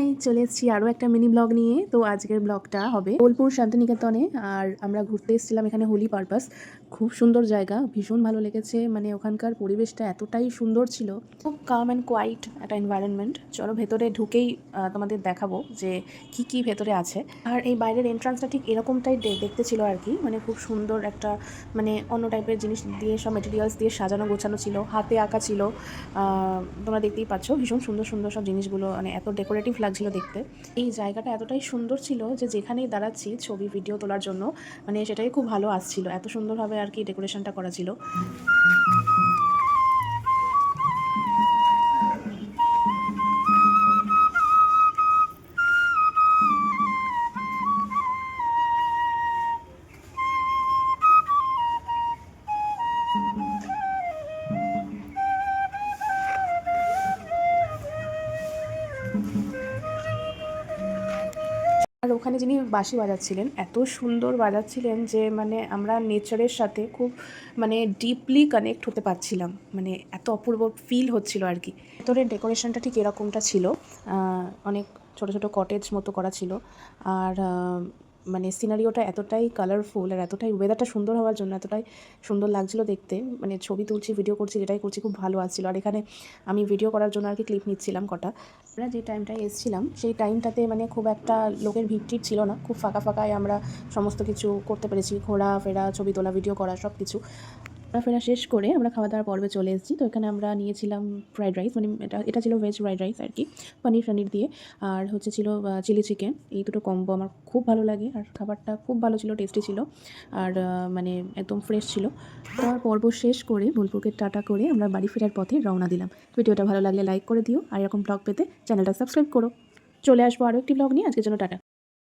High, চলে এসেছি আরও একটা মিনি ব্লগ নিয়ে। তো আজকের ব্লগটা হবে বোলপুর শান্তিনিকেতনে। আর আমরা ঘুরতে এসেছিলাম এখানে হোলি পারপাস। খুব সুন্দর জায়গা, ভীষণ ভালো লেগেছে। মানে ওখানকার পরিবেশটা এতটাই সুন্দর ছিল, খুব কাম অ্যান্ড কোয়াইট একটা এনভায়রনমেন্ট। চলো ভেতরে ঢুকেই তোমাদের দেখাবো যে কি কি ভেতরে আছে। আর এই বাইরের এন্ট্রান্সটা ঠিক এরকমটাই দেখতে ছিল আর কি। মানে খুব সুন্দর একটা মানে অন্য টাইপের জিনিস দিয়ে, সব মেটেরিয়ালস দিয়ে সাজানো গোছানো ছিল, হাতে আঁকা ছিল। তোমরা দেখতেই পাচ্ছ ভীষণ সুন্দর সুন্দর সব জিনিসগুলো, মানে এত ডেকোরেটিভ লাগছিল দেখতে। এই জায়গাটা এতটাই সুন্দর ছিল যে যেখানেই দাঁড়াচ্ছি ছবি ভিডিও তোলার জন্য মানে সেটাই খুব ভালো আসছিল, এত সুন্দরভাবে আর কি ডেকোরেশনটা করা ছিল। আর ওখানে যিনি বাঁশি বাজাচ্ছিলেন এত সুন্দর বাজাচ্ছিলেন যে মানে আমরা নেচারের সাথে খুব মানে ডিপলি কানেক্ট হতে পারছিলাম, মানে এত অপূর্ব ফিল হচ্ছিল আর কি। ভেতরের ডেকোরেশনটা ঠিক এরকমটা ছিল, অনেক ছোট ছোট কটেজ মতো করা ছিল। আর মানে সিনারিওটা এতটাই কালারফুল আর এতটাই ওয়েদারটা সুন্দর হওয়ার জন্য এতটাই সুন্দর লাগছিলো দেখতে। মানে ছবি তুলছি, ভিডিও করছি, যেটাই করছি খুব ভালো আসছিলো। আর এখানে আমি ভিডিও করার জন্য আর কি ক্লিপ নিচ্ছিলাম কটা। আমরা যে টাইমটায় এসেছিলাম সেই টাইমটাতে মানে খুব একটা লোকের ভিড় ছিল না, খুব ফাঁকা ফাঁকায় আমরা সমস্ত কিছু করতে পেরেছি, ঘোরাফেরা, ছবি তোলা, ভিডিও করা, সব কিছু। ঘোরাফেরা শেষ করে আমরা খাওয়া দাওয়ার পর্বে চলে এসেছি। তো এখানে আমরা নিয়েছিলাম ফ্রাইড রাইস, মানে এটা ছিল ভেজ ফ্রাইড রাইস আর কি, পনির দিয়ে। আর হচ্ছে ছিল চিলি চিকেন। এই দুটো কম্বো আমার খুব ভালো লাগে, আর খাবারটা খুব ভালো ছিল, টেস্টি ছিল, আর মানে একদম ফ্রেশ ছিল। খাওয়ার পর্ব শেষ করে বোলপুরকে টাটা করে আমরা বাড়ি ফেরার পথে রওনা দিলাম। ভিডিওটা ভালো লাগলে লাইক করে দিও, আর এরকম ব্লগ পেতে চ্যানেলটা সাবস্ক্রাইব করো। চলে আসবো আরও একটি ব্লগ নিয়ে, আজকের জন্য টাটা।